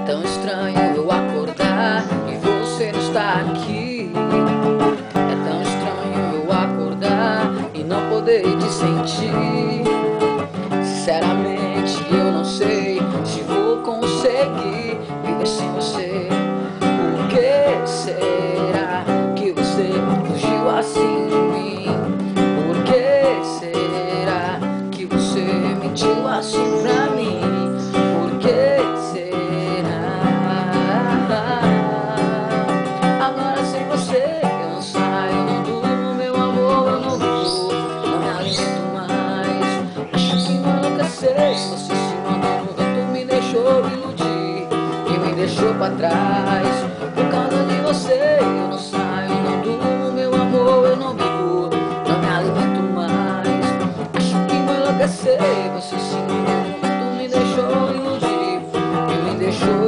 tão estranho eu acordar e você não está aqui. É tão estranho eu acordar e não poder te sentir. Sinceramente eu não sei se vou conseguir viver sem você. Por que será que você fugiu assim de mim? Por que será que você mentiu assim pra mim? Por que será? Agora sem você eu não saio, não durmo, meu amor, eu não vou, não me alimento mais. Acho que vou enlouquecer, você se mandou no vento, me deixou iludir e me deixou pra trás. Por causa de você eu não saio, não durmo, meu amor, eu não vivo, não me alimento mais. Acho que vou enlouquecer, você se mandou no vento, me deixou iludir e me deixou